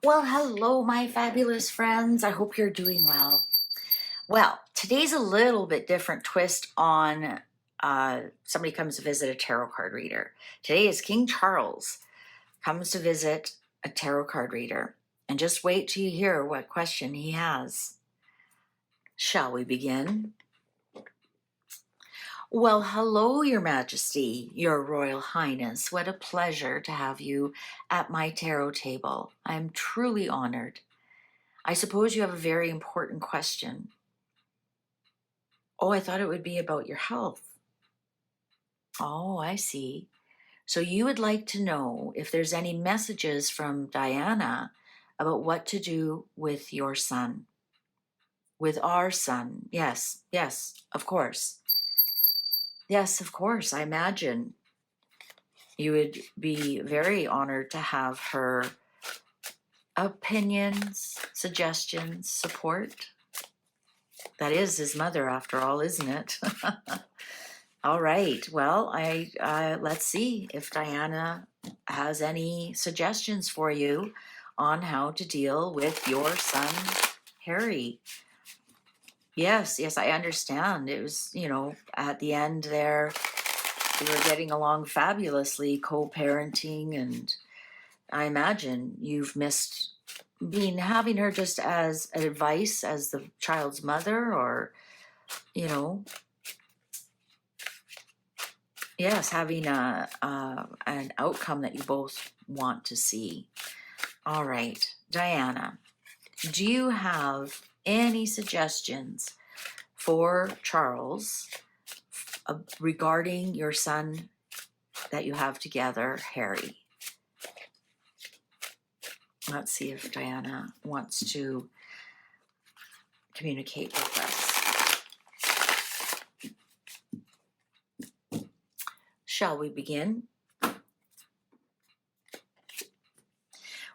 Well, hello, my fabulous friends. I hope you're doing well. Well, today's a little bit different twist on somebody comes to visit a tarot card reader. Today is King Charles comes to visit a tarot card reader. And just wait till you hear what question he has. Shall we begin? Well, hello, Your Majesty, Your Royal Highness. What a pleasure to have you at my tarot table. I am truly honored. I suppose you have a very important question. Oh, I thought it would be about your health. Oh, I see. So you would like to know if there's any messages from Diana about what to do with your son. With our son. Yes, yes, of course. Yes, of course. I imagine you would be very honored to have her opinions, suggestions, support. That is his mother, after all, isn't it? All right. Well, let's see if Diana has any suggestions for you on how to deal with your son, Harry. Yes, yes, I understand. It was, at the end there, we were getting along fabulously, co-parenting, and I imagine you've missed having her just as advice as the child's mother, or, you know, yes, having an outcome that you both want to see. All right, Diana, do you have any suggestions for Charles regarding your son that you have together, Harry? Let's see if Diana wants to communicate with us. Shall we begin?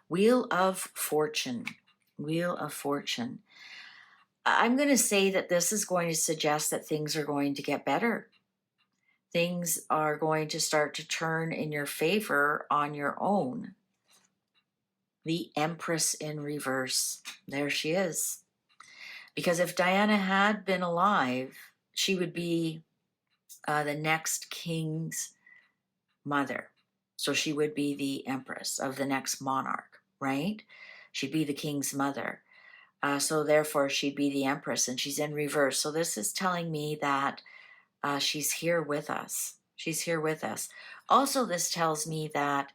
Wheel of Fortune. Wheel of Fortune. I'm going to say that this is going to suggest that things are going to get better. Things are going to start to turn in your favor on your own. The Empress in reverse. There she is. Because if Diana had been alive, she would be the next king's mother. So she would be the empress of the next monarch, right? She'd be the king's mother. So therefore, she'd be the empress, and she's in reverse. So this is telling me that she's here with us. She's here with us. Also, this tells me that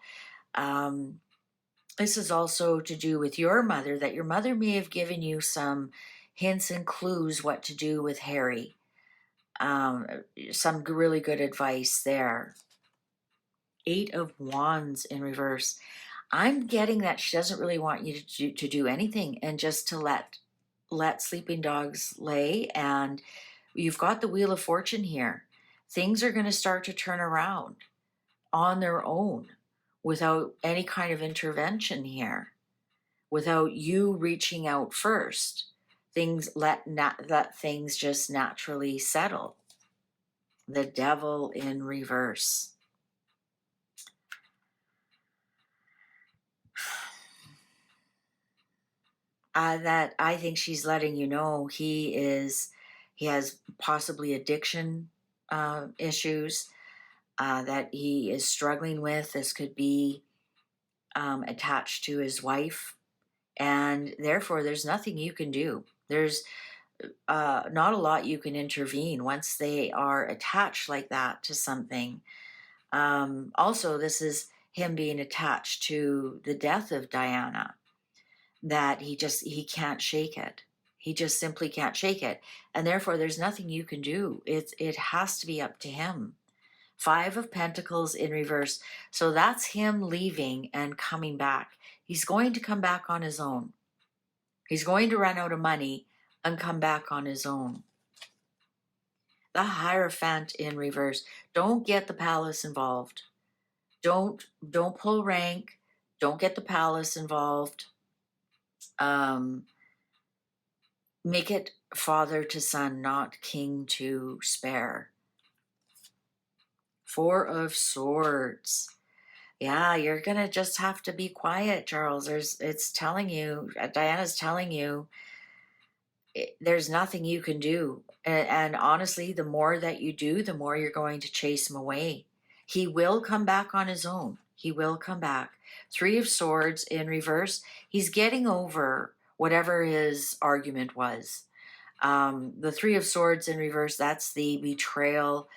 this is also to do with your mother, that your mother may have given you some hints and clues what to do with Harry. Some really good advice there. 8 of Wands in reverse. I'm getting that she doesn't really want you to do anything and just to let sleeping dogs lay. And you've got the Wheel of Fortune here. Things are going to start to turn around on their own without any kind of intervention here, without you reaching out first. Let things just naturally settle. The Devil in reverse. That I think she's letting you know he has possibly addiction issues that he is struggling with. This could be attached to his wife, and therefore there's nothing you can do. There's not a lot you can intervene once they are attached like that to something. Also, this is him being attached to the death of Diana, that he can't shake it. He just simply can't shake it. And therefore there's nothing you can do. It has to be up to him. 5 of Pentacles in reverse. So that's him leaving and coming back. He's going to come back on his own. He's going to run out of money and come back on his own. The Hierophant in reverse. Don't get the palace involved. Don't pull rank. Don't get the palace involved. Make it father to son, not king to spare. 4 of Swords. Yeah, you're gonna just have to be quiet, Charles. It's telling you, Diana's telling you, there's nothing you can do. And honestly, the more that you do, the more you're going to chase him away. He will come back on his own. He will come back. Three of Swords in reverse. He's getting over whatever his argument was. The Three of Swords in reverse, that's the betrayal.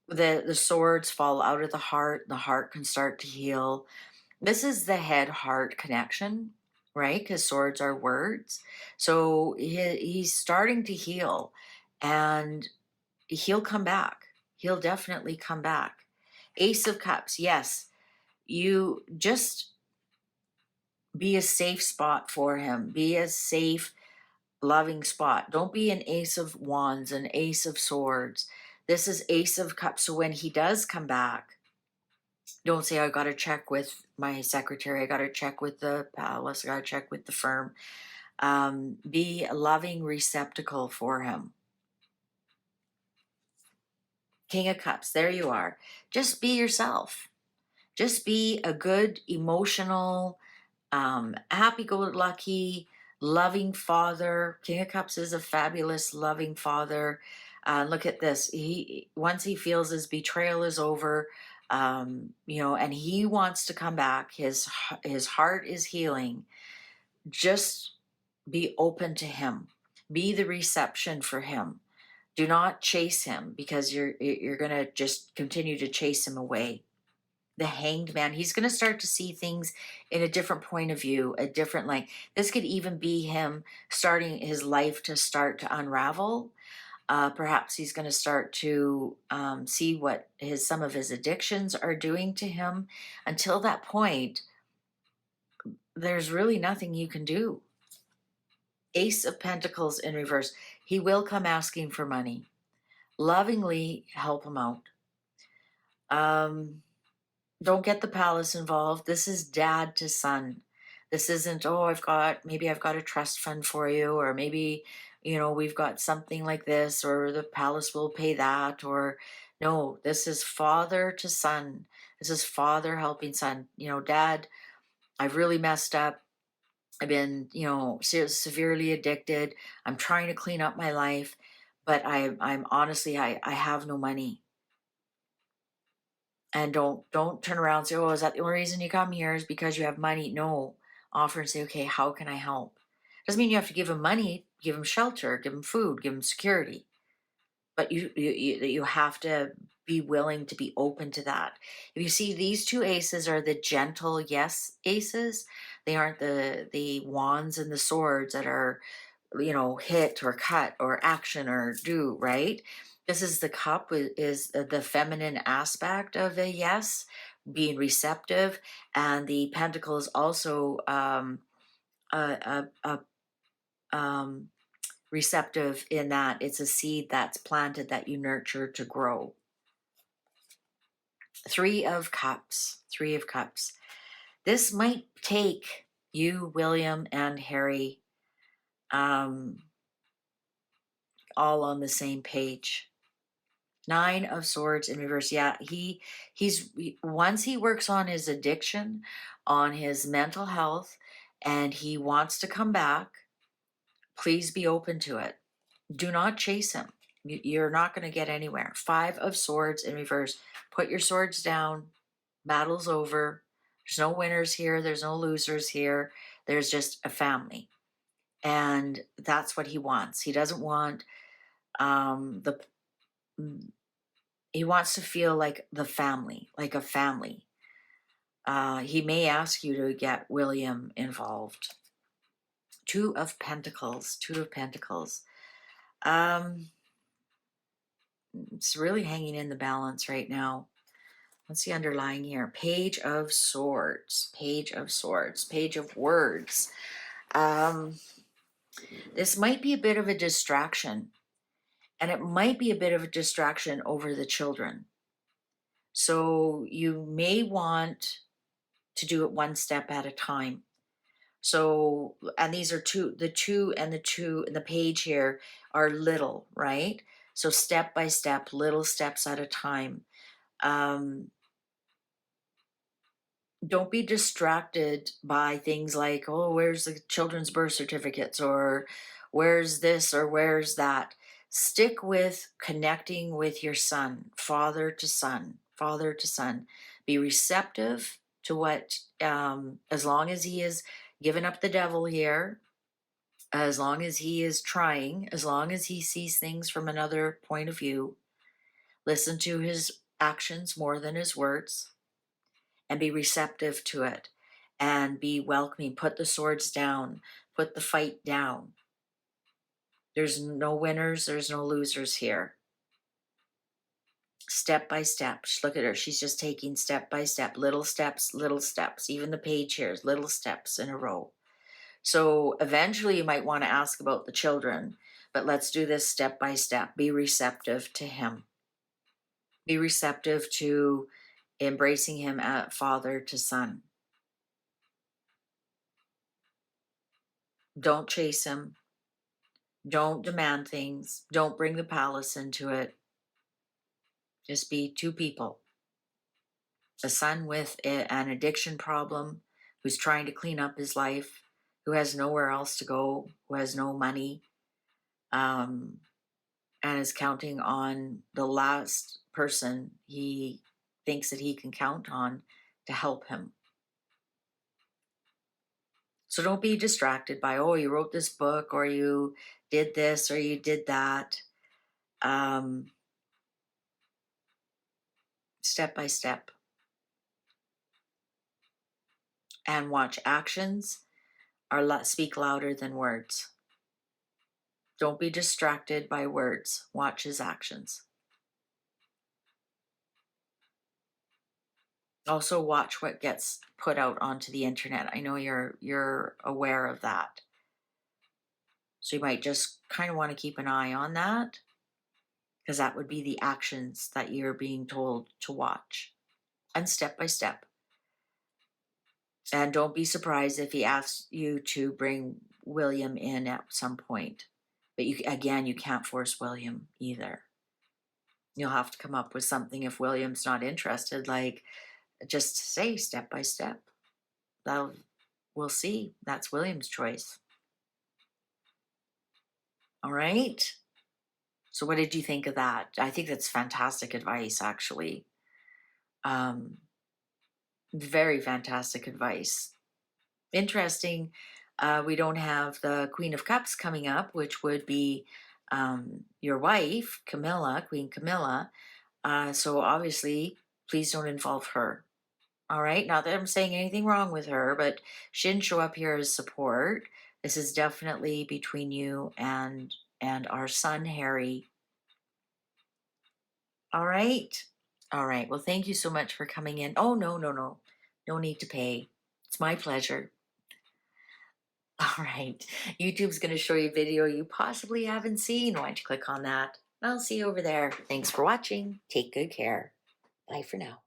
The swords fall out of the heart can start to heal. This is the head heart connection, right? Because swords are words. So he's starting to heal, and he'll come back. He'll definitely come back. Ace of Cups, yes. You just be a safe spot for him. Be a safe, loving spot. Don't be an Ace of Wands, an Ace of Swords. This is Ace of Cups. So when he does come back, don't say, I got to check with my secretary. I got to check with the palace. I got to check with the firm. Be a loving receptacle for him. King of Cups, there you are. Just be yourself. Just be a good, emotional, happy-go-lucky, loving father. King of Cups is a fabulous, loving father. Look at this. Once he feels his betrayal is over, and he wants to come back. His heart is healing. Just be open to him. Be the reception for him. Do not chase him, because you're gonna just continue to chase him away. The Hanged Man, he's going to start to see things in a different point of view, a different light. This could even be him starting his life to start to unravel. Perhaps he's going to start to see what some of his addictions are doing to him. Until that point, there's really nothing you can do. Ace of Pentacles in reverse. He will come asking for money. Lovingly help him out. Don't get the palace involved. This is dad to son. This isn't, oh, maybe I've got a trust fund for you, or maybe, we've got something like this, or the palace will pay that, or no, this is father to son. This is father helping son. Dad, I've really messed up. I've been, severely addicted. I'm trying to clean up my life, but I'm honestly, I have no money. And don't turn around and say, oh, is that the only reason you come here is because you have money? No. Offer and say, okay, how can I help? Doesn't mean you have to give him money. Give him shelter, give him food, give him security. But you have to be willing to be open to that. If you see, these two aces are the gentle yes aces. They aren't the wands and the swords that are, hit or cut or action or do, right? This is the cup, is the feminine aspect of a yes, being receptive. And the pentacle is also a receptive, in that it's a seed that's planted that you nurture to grow. Three of Cups. This might take you, William, and Harry all on the same page. Nine of Swords in reverse. Yeah, he's once he works on his addiction, on his mental health, and he wants to come back, please be open to it. Do not chase him. You're not going to get anywhere. Five of Swords in reverse. Put your swords down. Battle's over. There's no winners here. There's no losers here. There's just a family. And that's what he wants. He doesn't want he wants to feel like the family, like a family. He may ask you to get William involved. Two of Pentacles. It's really hanging in the balance right now. What's the underlying here? Page of Swords. Page of Words. This might be a bit of a distraction, and it might be a bit of a distraction over the children. So you may want to do it one step at a time. So, and these are the two and the page here are little, right? So step by step, little steps at a time. Don't be distracted by things like, oh, where's the children's birth certificates, or where's this, or where's that. Stick with connecting with your son, father to son, father to son. Be receptive to what, as long as he is giving up the devil here, as long as he is trying, as long as he sees things from another point of view, listen to his actions more than his words, and be receptive to it, and be welcoming. Put the swords down, put the fight down. There's no winners, there's no losers here. Step by step. Look at her. She's just taking step by step, little steps, little steps. Even the page here is little steps in a row. So eventually you might want to ask about the children, but let's do this step by step. Be receptive to him. Be receptive to embracing him at father to son. Don't chase him. Don't demand things. Don't bring the palace into it. Just be two people. A son with an addiction problem who's trying to clean up his life, who has nowhere else to go, who has no money, and is counting on the last person he thinks that he can count on to help him. So don't be distracted by, oh, you wrote this book, or you did this, or you did that. Step by step. And watch actions speak louder than words. Don't be distracted by words. Watch his actions. Also watch what gets put out onto the internet. I know you're aware of that. So you might just kind of want to keep an eye on that, because that would be the actions that you're being told to watch. And step by step. And don't be surprised if he asks you to bring William in at some point. But you can't force William either. You'll have to come up with something if William's not interested, like just say step by step. We'll see. That's William's choice. All right. So what did you think of that? I think that's fantastic advice, actually. Very fantastic advice. Interesting. We don't have the Queen of Cups coming up, which would be your wife, Camilla, Queen Camilla. So obviously, please don't involve her. All right. Not that I'm saying anything wrong with her, but she didn't show up here as support. This is definitely between you and our son, Harry. All right. All right. Well, thank you so much for coming in. Oh, no, no, no. No need to pay. It's my pleasure. All right. YouTube's going to show you a video you possibly haven't seen. Why don't you click on that? I'll see you over there. Thanks for watching. Take good care. Bye for now.